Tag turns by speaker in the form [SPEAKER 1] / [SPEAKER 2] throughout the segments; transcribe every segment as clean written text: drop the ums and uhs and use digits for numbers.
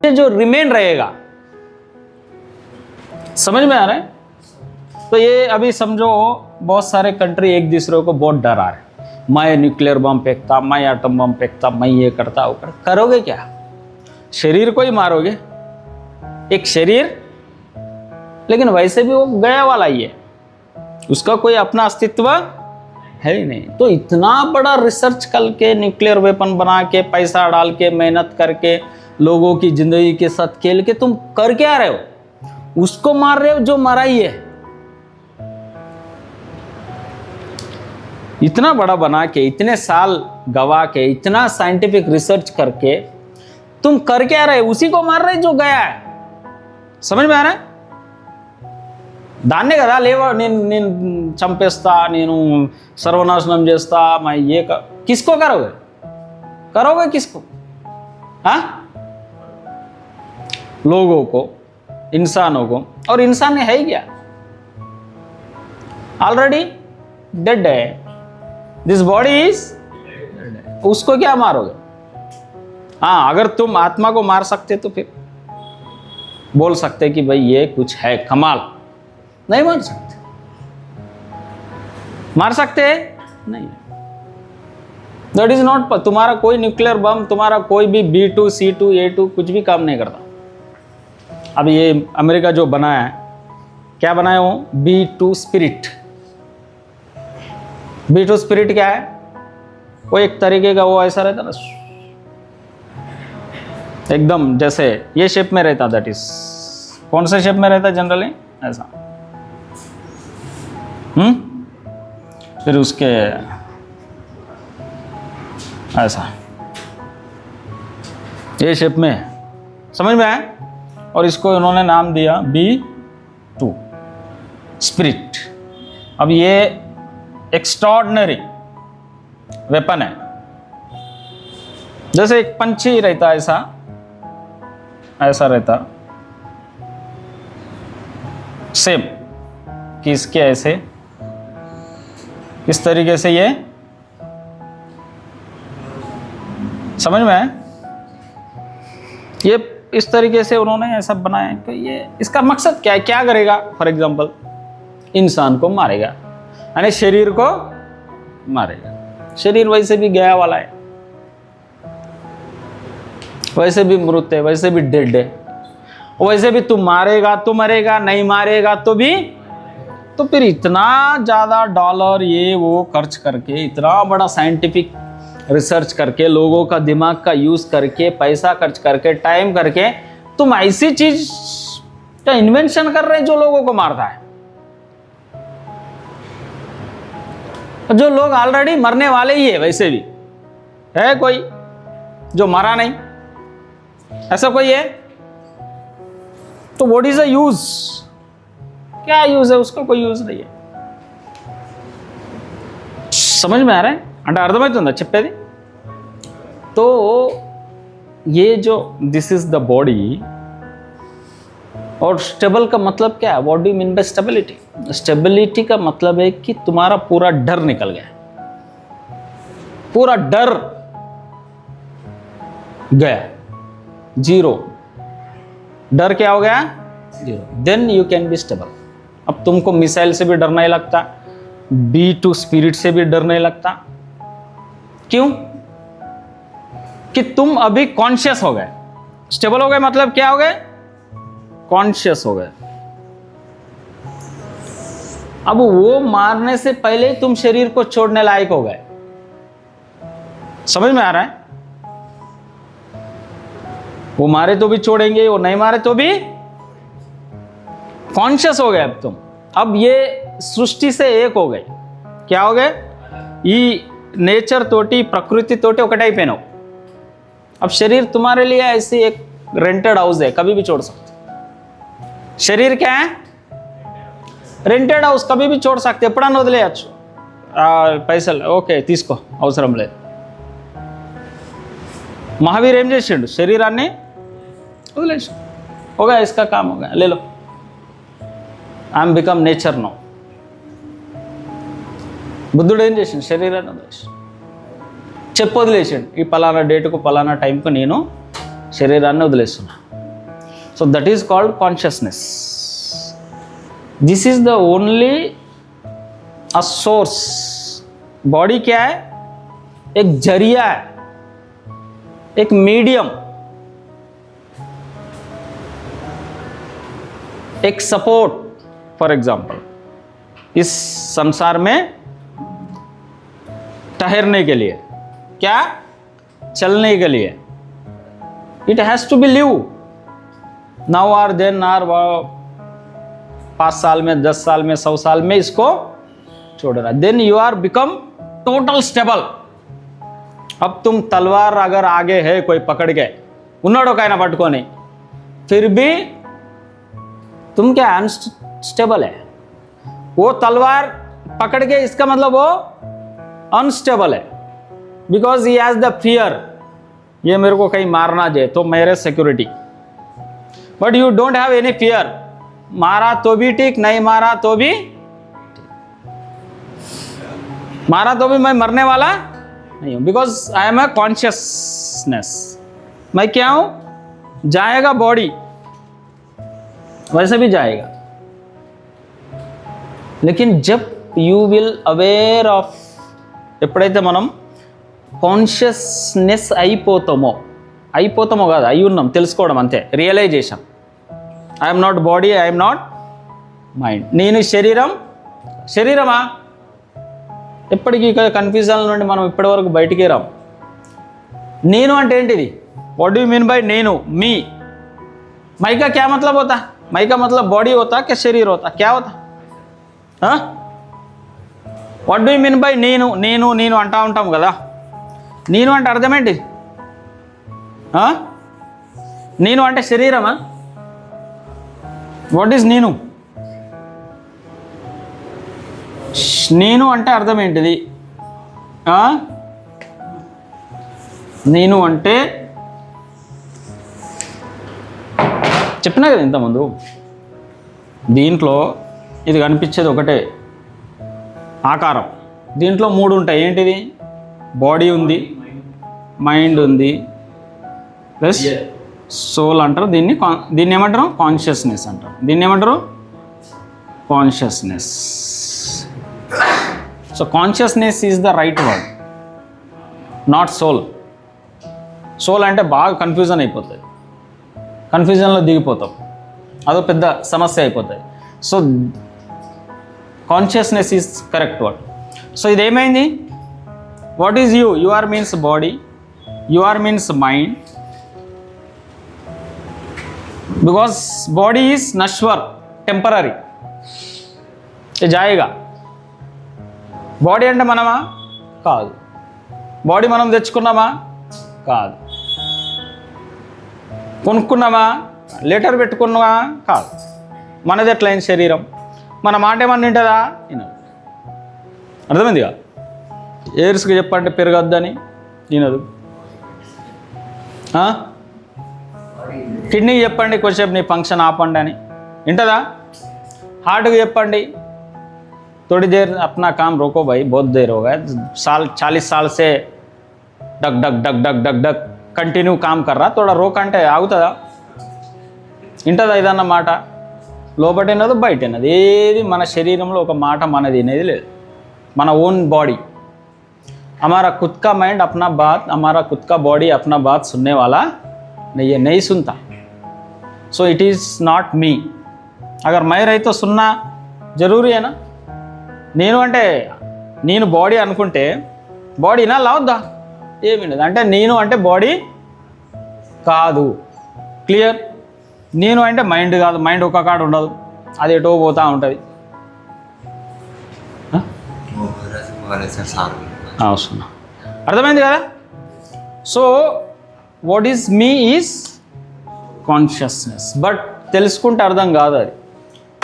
[SPEAKER 1] के जो रिमेन रहेगा। समझ में आ रहा है? तो ये अभी समझो बहुत सारे कंट्री एक दूसरे को बहुत डरा रहे, मैं न्यूक्लियर बम फेंकता, मैं एटम बम फेंकता, मैं ये करता वो करता। करोगे क्या? शरीर को ही मारोगे, एक शरीर। लेकिन वैसे भी वो गया वाला ही है, उसका कोई अपना अस्तित्व है ही नहीं। तो इतना बड़ा रिसर्च करके न्यूक्लियर वेपन बना के पैसा डाल के मेहनत करके लोगों की जिंदगी के साथ खेल के तुम कर क्या रहे हो? उसको मार रहे हो जो मरा ही है। इतना बड़ा बना के, इतने साल गवा के, इतना साइंटिफिक रिसर्च करके तुम कर क्या रहे? उसी को मार रहे जो गया है। समझ में आ रहा है? దాన్నే కదా లేవా నేను చంపేస్తా, నేను सर्वनाशनम చేస్తా, मैं ये किसको करोगे? करोगे किसको? हाँ, लोगों को, इंसानों को। और इंसान है ही क्या? ऑलरेडी डेड है। दिस बॉडी इज, उसको क्या मारोगे? हाँ, अगर तुम आत्मा को मार सकते तो फिर बोल सकते कि भाई ये कुछ है कमाल। नहीं मार सकते। मार सकते नहीं। That is not. तुम्हारा कोई न्यूक्लियर बम, तुम्हारा कोई भी B2 C2 A2 कुछ भी काम नहीं करता। अब ये अमेरिका जो बनाया है, क्या बनाया वो? B2 spirit. B2 स्पिरिट क्या है? वो एक तरीके का वो ऐसा रहता ना, एकदम जैसे ये शेप में रहता। दैट इज कौन से शेप में रहता जनरली? ऐसा। फिर उसके ऐसा ये शेप में, समझ में आया? और इसको उन्होंने नाम दिया B2 स्पिरिट। अब ये एक्स्ट्राऑर्डिनरी वेपन है। जैसे एक पंछी रहता, ऐसा रहता सेम, कि इसके ऐसे इस तरीके से ये, समझ में आया? ये इस तरीके से उन्होंने ऐसा बनाया कि ये, इसका मकसद क्या है? क्या करेगा? फॉर एग्जांपल इंसान को मारेगा, यानी शरीर को मारेगा। शरीर वैसे भी गया वाला है, वैसे भी मृत है, वैसे भी डेड है। वैसे भी तू मारेगा तो मरेगा, नहीं मारेगा तो भी। तो फिर इतना ज़्यादा डॉलर ये वो खर्च करके, इतना बड़ा साइंटिफिक रिसर्च करके, लोगों का दिमाग का यूज़ करके, पैसा खर्च करके, टाइम करके तुम ऐसी चीज का इन्वेंशन कर रहे हैं जो लोगों को मारता है, जो लोग ऑलरेडी मरने वाले ही है। वैसे भी है कोई जो मरा नहीं? ऐसा कोई है? तो व्हाट इज द यूज? क्या यूज है? उसका कोई यूज नहीं है। समझ में आ रहा है? అంటే అర్థమవుతుందా చెప్పేది? तो ये जो दिस इज द बॉडी, और स्टेबल का मतलब क्या है? What do you mean by stability? Stability का मतलब है कि तुम्हारा पूरा डर निकल गया, पूरा डर गया, जीरो। डर क्या हो गया? Zero. Then you can be stable. अब तुमको मिसाइल से भी डर नहीं लगता, B2 स्पिरिट से भी डर नहीं लगता। क्यों? कि तुम अभी कॉन्शियस हो गए। स्टेबल हो गए मतलब क्या हो गए? कॉन्शियस हो गए। अब वो मारने से पहले तुम शरीर को छोड़ने लायक हो गए। समझ में आ रहा है? वो मारे तो भी छोड़ेंगे, वो नहीं मारे तो भी कॉन्शियस हो गए। अब तुम, अब ये सृष्टि से एक हो गए। क्या हो गए? ఈ నేచర్ తోటి ప్రకృతి తోటి ఒకటైపోయినావు। अब शरीर तुम्हारे लिए ऐसी एक रेंटेड हाउस है, कभी भी छोड़ सकते। शरीर क्या है? रेंटेड हाउस, कभी भी छोड़ सकते। ఎప్పుడన్నా వదిలేయచ్చు, పైసలు ఓకే తీసుకో, అవసరం లేదు। महावीर ఏం చేసిండు? శరీరాన్ని వదిలేసి, हो गया इसका काम, हो गया, ले लो, I am become nature no. బుద్ధుడు ఏం చేసిండు? శరీరాన్ని వదిలేసి చెప్పు, వదిలేసిండు। ఈ పలానా డేటుకు పలానా టైంకు నేను శరీరాన్ని వదిలేస్తున్నా। So that is called consciousness. This is the only a source. Body क्या है? एक जरिया है, एक मीडियम, एक सपोर्ट. फॉर एग्जाम्पल, इस संसार में ठहरने के लिए, क्या? चलने के लिए. It has to be live. Now or then or 5 साल में, 10 साल में, 100 साल में इसको छोड़ रहा. Then you are become total stable. अब तुम तलवार अगर आगे है कोई पकड़ के उन्नाडो का ना पटको नहीं, फिर भी तुम क्या अनस्टेबल है. वो तलवार पकड़ के, इसका मतलब वो अनस्टेबल है. Because he has the fear, ये मेरे को कहीं मारना जाए तो मेरे security. But you don't have any fear. मारा तो भी ठीक, नहीं मारा तो भी, मारा तो भी मैं मरने वाला नहीं हूं. Because I am a consciousness. मैं क्या हूं? जाएगा बॉडी, वैसे भी जाएगा. लेकिन जब यू विल अवेयर ఆఫ్, ఎప్పుడైతే మనం కాన్షియస్నెస్ అయిపోతామో కాదు, అయి ఉన్నాం, తెలుసుకోవడం అంతే, realization. I'm not body, I'm not mind. నేను శరీరమా? ఎప్పటికీ కన్ఫ్యూజన్ నుండి మనం ఇప్పటివరకు బయటికి రాం. నేను అంటే ఏంటిది? What do you mean by నేను, मी? मई का क्या मतलब होता? मई का मतलब बॉडी होता क्या शरीर होता? क्या होता? हाँ? What do you mean by నేను అంటా ఉంటాం కదా. నేను అంటే అర్థం ఏంటి? నేను అంటే శరీరమా? వాట్ ఈజ్ నేను? నేను అంటే అర్థం ఏంటిది? నేను అంటే చెప్పినా కదా ఇంతకుముందు, దీంట్లో ఇది కనిపించేది ఒకటే ఆకారం. దీంట్లో 3 ఉంటాయి. ఏంటిది? బాడీ ఉంది, మైండ్ ఉంది, ప్లస్ సోల్ అంటారు. దీన్ని ఏమంటారు? కాన్షియస్నెస్ అంటారు. దీన్ని ఏమంటారు? Consciousness. So consciousness is the right word, not soul. Soul అంటే బాగా కన్ఫ్యూజన్ అయిపోతుంది, కన్ఫ్యూజన్లో దిగిపోతాం, అదో పెద్ద సమస్య అయిపోతుంది. So consciousness is correct word. So ఇదేమైంది? What is you? You are means body, you are means mind. Because body is नश्वर, टेम्पररी, ये जाएगा. బాడీ అంటే మనమా? కాదు. బాడీ మనం తెచ్చుకున్నామా? కాదు. కొనుక్కున్నామా? లెటర్ పెట్టుకున్నామా? కాదు. మనది ఎట్లయిన శరీరం, మన మాట ఏమన్నా వింటుందా? వినదు. అర్థమైందిగా? ఎయిర్స్కి చెప్పండి పెరగద్దని, వినదు. కిడ్నీకి చెప్పండి కొంచెంసేపు నీ ఫంక్షన్ ఆపండి అని, వింటుందా? హార్ట్కి చెప్పండి थोड़ी देर अपना काम रोको भाई, बहुत देर हो गया, 40 साल से duck duck duck duck duck duck continue काम कर रहा, थोड़ा रोक అంటే ఆగుతుందా? వింటుందా ఏదన్నా మాట? లోపట వినదు, బయట వినదు. ఏది మన శరీరంలో ఒక మాట మనది వినేది లేదు. మన ఓన్ బాడీ, हमारा खुद का माइंड अपना बात, हमारा खुद का बॉडी अपना बात सुनने वाला नहीं है, नहीं सुनता. So it is not me. अगर मैं रही तो सुनना जरूरी है ना. నేను అంటే నేను బాడీ అనుకుంటే బాడీనా లావద్దా? ఏమి లేదు. అంటే నేను అంటే బాడీ కాదు. క్లియర్? నేను అంటే మైండ్ కాదు, మైండ్ ఒక కాడ ఉండదు, అది ఎటో పోతూ ఉంటుంది. అవసరం. అర్థమైంది కదా? So what is me is consciousness. But తెలుసుకుంటే అర్థం కాదు అది.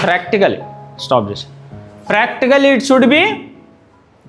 [SPEAKER 1] ప్రాక్టికలీ స్టాప్ చేసి, practically it should be